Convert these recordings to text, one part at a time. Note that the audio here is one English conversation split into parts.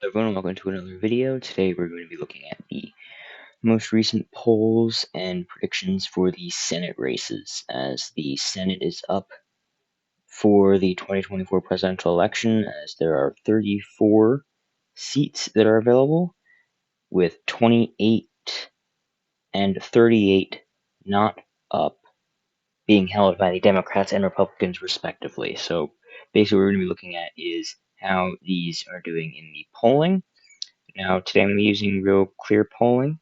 Hello everyone, welcome to another video. Today we're going to be looking at the most recent polls and predictions for the Senate races, as the Senate is up for the 2024 presidential election, as there are 34 seats that are available, with 28 and 38 not up, being held by the Democrats and Republicans respectively. So basically what we're going to be looking at is how these are doing in the polling. Now, today I'm going to be using Real Clear Polling.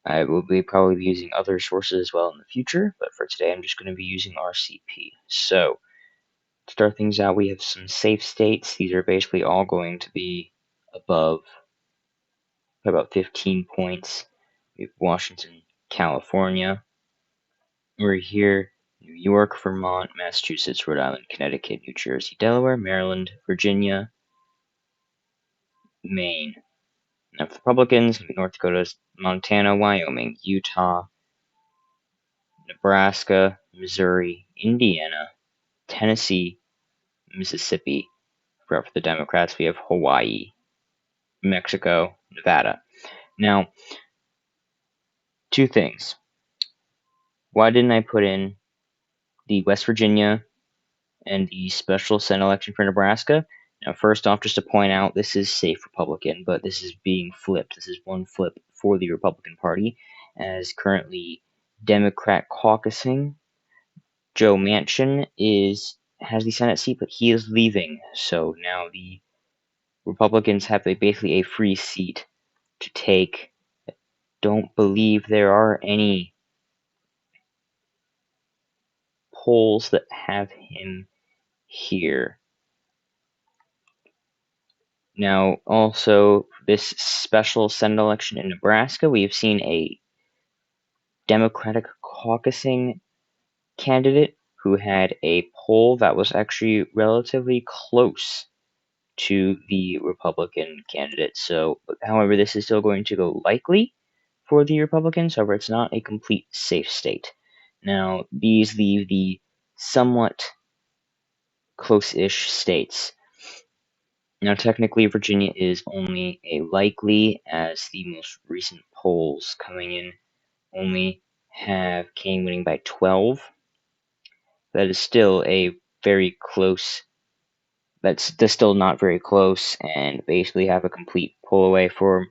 I will probably be using other sources as well in the future, but for today I'm just going to be using RCP. So, to start things out, we have some safe states. These are basically all going to be above about 15 points. We have Washington, California. We're here, New York, Vermont, Massachusetts, Rhode Island, Connecticut, New Jersey, Delaware, Maryland, Virginia, Maine. Now, for Republicans, North Dakota, Montana, Wyoming, Utah, Nebraska, Missouri, Indiana, Tennessee, Mississippi. For the Democrats, we have Hawaii, Mexico, Nevada. Now, two things. Why didn't I put in the West Virginia and the special Senate election for Nebraska? Now, first off, just to point out, this is safe Republican, but this is being flipped. This is one flip for the Republican Party, as currently Democrat caucusing Joe Manchin has the Senate seat, but he is leaving. So now the Republicans have basically a free seat to take. Don't believe there are any polls that have him here. Now, also, this special Senate election in Nebraska, we have seen a Democratic caucusing candidate who had a poll that was actually relatively close to the Republican candidate. So, however, this is still going to go likely for the Republicans. However, it's not a complete safe state. Now, these leave the somewhat close-ish states. Now, technically, Virginia is only a likely, as the most recent polls coming in only have Kane winning by 12. That is still a very close. That's still not very close, and basically have a complete pull away for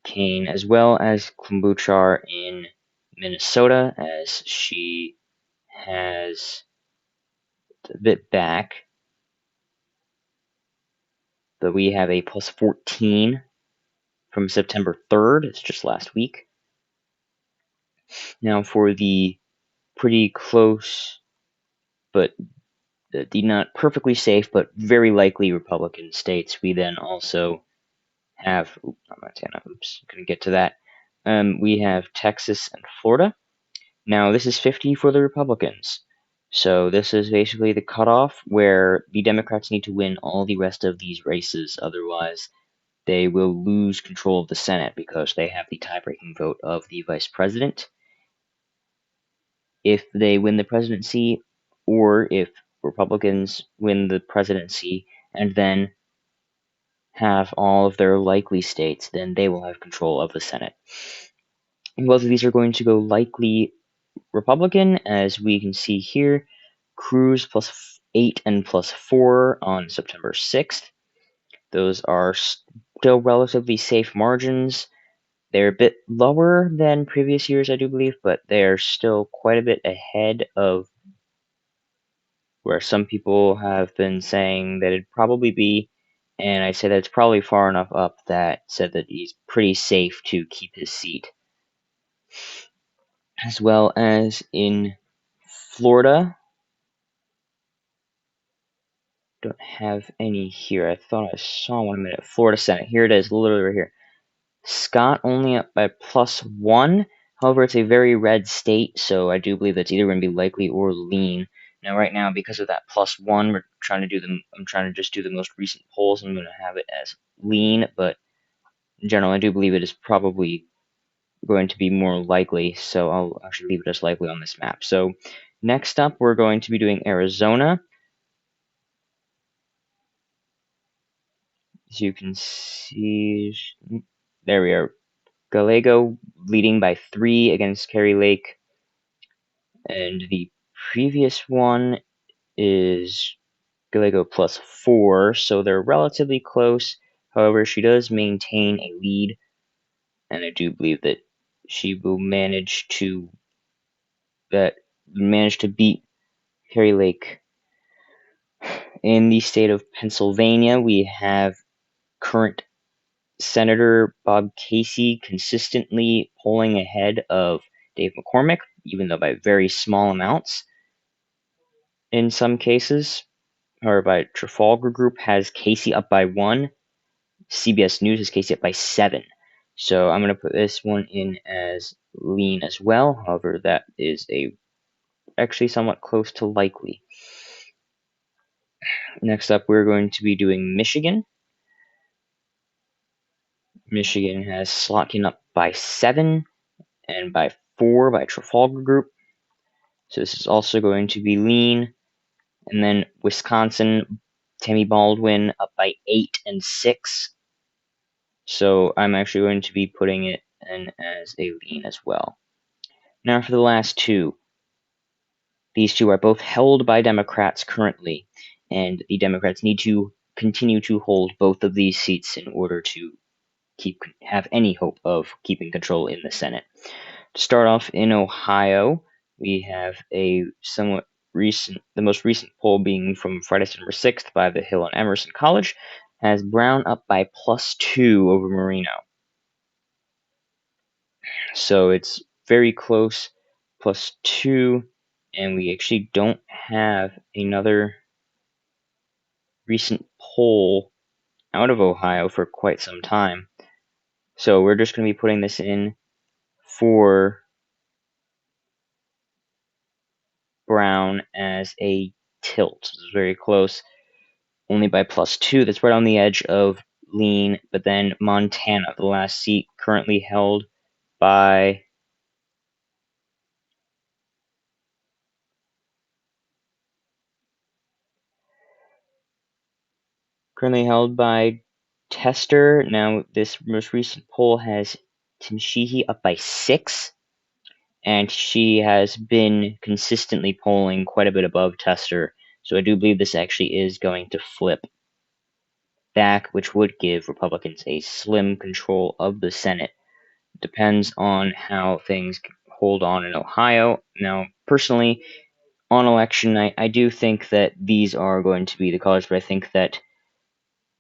Kane, as well as Klobuchar in Minnesota, as she has a bit back. But we have a plus 14 from September 3rd. It's just last week. Now, for the pretty close, but the not perfectly safe, but very likely Republican states, we then also have, not Montana, gonna get to that. We have Texas and Florida. Now, this is 50 for the Republicans. So this is basically the cutoff where the Democrats need to win all the rest of these races. Otherwise, they will lose control of the Senate because they have the tie-breaking vote of the vice president. If they win the presidency, or if Republicans win the presidency and then have all of their likely states, then they will have control of the Senate. And both of these are going to go likely Republican, as we can see here. Cruz plus 8 and plus 4 on September 6th. Those are still relatively safe margins. They're a bit lower than previous years, I do believe, but they're still quite a bit ahead of where some people have been saying that it'd probably be, and I say that it's probably far enough up that said that he's pretty safe to keep his seat. As well as in Florida, don't have any here. I thought I saw one a minute. Florida Senate. Here it is, literally right here. Scott only up by plus 1. However, it's a very red state, so I do believe that's either going to be likely or lean. Now, right now, because of that plus 1, I'm trying to just do the most recent polls. I'm going to have it as lean, but in general, I do believe it is probably going to be more likely, so I'll actually leave it as likely on this map. So, next up, we're going to be doing Arizona. As you can see, there we are. Gallego leading by 3 against Kari Lake. And the previous one is Gallego plus 4, so they're relatively close. However, she does maintain a lead, and I do believe that she will manage to beat Kari Lake. In the state of Pennsylvania, we have current Senator Bob Casey consistently polling ahead of Dave McCormick, even though by very small amounts in some cases. However, Trafalgar Group has Casey up by 1. CBS News has Casey up by 7. So I'm going to put this one in as lean as well. However, that is actually somewhat close to likely. Next up, we're going to be doing Michigan. Michigan has Slotkin up by 7 and by 4 by Trafalgar Group. So this is also going to be lean. And then Wisconsin, Tammy Baldwin up by 8 and 6. So I'm actually going to be putting it in as a lean as well. Now for the last two. These two are both held by Democrats currently, and the Democrats need to continue to hold both of these seats in order to have any hope of keeping control in the Senate. To start off in Ohio, we have a somewhat recent, the most recent poll being from Friday, September 6th by the Hill and Emerson College, has Brown up by +2 over Marino. So it's very close, +2, and we actually don't have another recent poll out of Ohio for quite some time. So we're just going to be putting this in for Brown as a tilt. This is very close, only by +2. That's right on the edge of lean. But then Montana, the last seat currently held by Tester. Now, this most recent poll has Tim Sheehy up by 6, and she has been consistently polling quite a bit above Tester. So I do believe this actually is going to flip back, which would give Republicans a slim control of the Senate. Depends on how things hold on in Ohio. Now, personally, on election night, I do think that these are going to be the colors, but I think that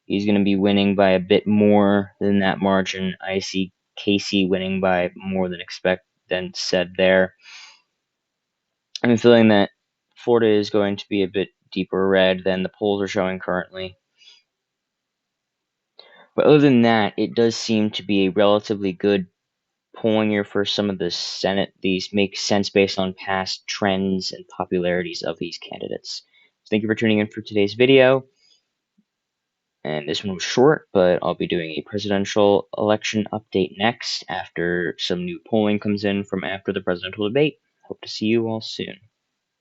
he's going to be winning by a bit more than that margin. I see Casey winning by more than said there. I'm feeling that Florida is going to be a bit deeper red than the polls are showing currently. But other than that, it does seem to be a relatively good polling year for some of the Senate. These make sense based on past trends and popularities of these candidates. So thank you for tuning in for today's video. And this one was short, but I'll be doing a presidential election update next after some new polling comes in from after the presidential debate. Hope to see you all soon.